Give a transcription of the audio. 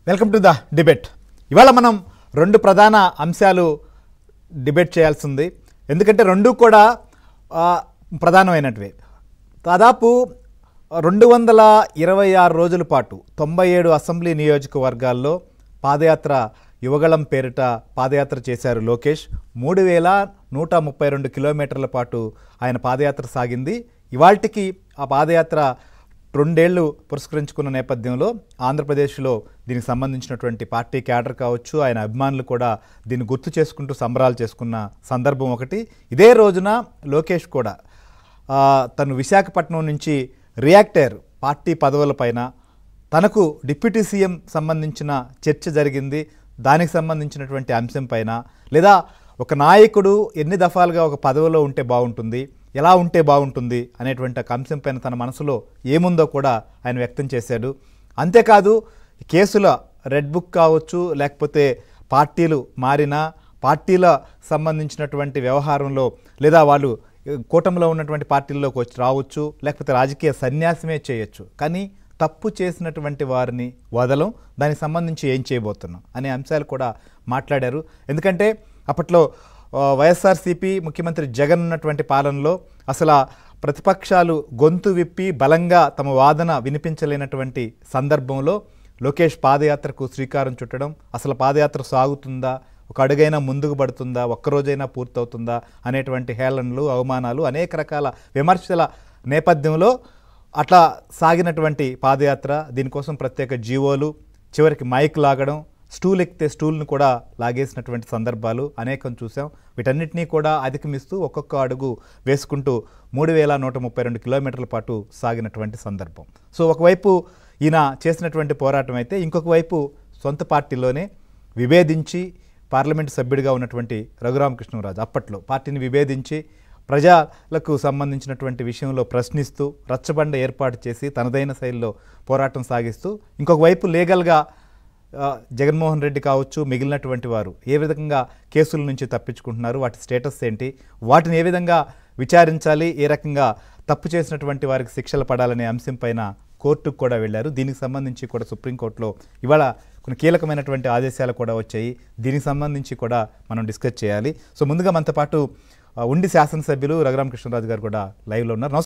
Welcome to the debate. ఇవాళ మనం రెండు ప్రధాన అంశాలు డిబేట్ చేయాల్సి ఉంది. ఎందుకంటే రెండు కూడా ప్రధానమైనటివి. దాదాపు 226 రోజుల పాటు 97 అసెంబ్లీ నియోజకవర్గాల్లో పాదయాత్ర యువగళం పేరిట పాదయాత్ర చేశారు లోకేష్. 3132 కిలోమీటర్ల పాటు ఆయన పాదయాత్ర సాగింది. ఇవాల్టికి ఆ పాదయాత్ర 2 ఏళ్లు పురస్కరించుకున్న నేపథ్యంలో ఆంధ్రప్రదేశ్లో దీనికి సంబంధించినటువంటి పార్టీ క్యాడర్ కావచ్చు, ఆయన అభిమానులు కూడా దీన్ని గుర్తు చేసుకుంటూ సంబరాలు చేసుకున్న సందర్భం ఒకటి. ఇదే రోజున లోకేష్ కూడా తను విశాఖపట్నం నుంచి రియాక్ట్ అయ్యారు. పార్టీ పదవులపైన తనకు డిప్యూటీ సీఎం సంబంధించిన చర్చ జరిగింది, దానికి సంబంధించినటువంటి అంశం పైన, లేదా ఒక నాయకుడు ఎన్ని దఫాలుగా ఒక పదవిలో ఉంటే బాగుంటుంది, ఎలా ఉంటే బాగుంటుంది అనేటువంటి ఒక అంశం పైన తన మనసులో ఏముందో కూడా ఆయన వ్యక్తం చేశాడు. అంతేకాదు కేసుల రెడ్ బుక్ కావచ్చు, లేకపోతే పార్టీలు మారినా పార్టీల సంబంధించినటువంటి వ్యవహారంలో, లేదా వాళ్ళు కూటమిలో ఉన్నటువంటి పార్టీల్లోకి వచ్చి రావచ్చు, లేకపోతే రాజకీయ సన్యాసమే చేయొచ్చు, కానీ తప్పు చేసినటువంటి వారిని వదలం, దానికి సంబంధించి ఏం చేయబోతున్నాం అనే అంశాలు కూడా మాట్లాడారు. ఎందుకంటే అప్పట్లో వైఎస్ఆర్సీపీ ముఖ్యమంత్రి జగన్ ఉన్నటువంటి పాలనలో అసలు ప్రతిపక్షాలు గొంతు విప్పి బలంగా తమ వాదన వినిపించలేనటువంటి సందర్భంలో లోకేష్ పాదయాత్రకు శ్రీకారం చుట్టడం, అసలు పాదయాత్ర సాగుతుందా, ఒక అడుగైనా ముందుకు పడుతుందా, ఒక్కరోజైనా పూర్తవుతుందా అనేటువంటి హేళనలు, అవమానాలు, అనేక రకాల విమర్శల నేపథ్యంలో అట్లా సాగినటువంటి పాదయాత్ర. దీనికోసం ప్రత్యేక జీవోలు, చివరికి మైక్ లాగడం, స్టూల్ ఎక్కితే స్టూల్ను కూడా లాగేసినటువంటి సందర్భాలు అనేకం చూసాం. వీటన్నిటినీ కూడా అధిగమిస్తూ ఒక్కొక్క అడుగు వేసుకుంటూ 3132 కిలోమీటర్ల పాటు సాగినటువంటి సందర్భం. సో ఒకవైపు ఈయన చేసినటువంటి పోరాటం అయితే, ఇంకొక వైపు సొంత పార్టీలోనే విభేదించి పార్లమెంటు సభ్యుడిగా ఉన్నటువంటి రఘురామకృష్ణరాజు అప్పట్లో పార్టీని విభేదించి ప్రజలకు సంబంధించినటువంటి విషయంలో ప్రశ్నిస్తూ రచ్చబండ ఏర్పాటు చేసి తనదైన శైలిలో పోరాటం సాగిస్తూ, ఇంకొక వైపు లీగల్గా జగన్మోహన్ రెడ్డి కావచ్చు, మిగిలినటువంటి వారు ఏ విధంగా కేసుల నుంచి తప్పించుకుంటున్నారు, వాటి స్టేటస్ ఏంటి, వాటిని ఏ విధంగా విచారించాలి, ఏ రకంగా తప్పు చేసినటువంటి వారికి శిక్షలు పడాలనే అంశం పైన కోర్టుకు కూడా వెళ్ళారు. దీనికి సంబంధించి కూడా సుప్రీంకోర్టులో ఇవాళ కొన్ని కీలకమైనటువంటి ఆదేశాలు కూడా వచ్చాయి. దీనికి సంబంధించి కూడా మనం డిస్కస్ చేయాలి. సో ముందుగా మనతో పాటు ఉండి శాసనసభ్యులు రఘురామకృష్ణరాజు గారు కూడా లైవ్లో ఉన్నారు.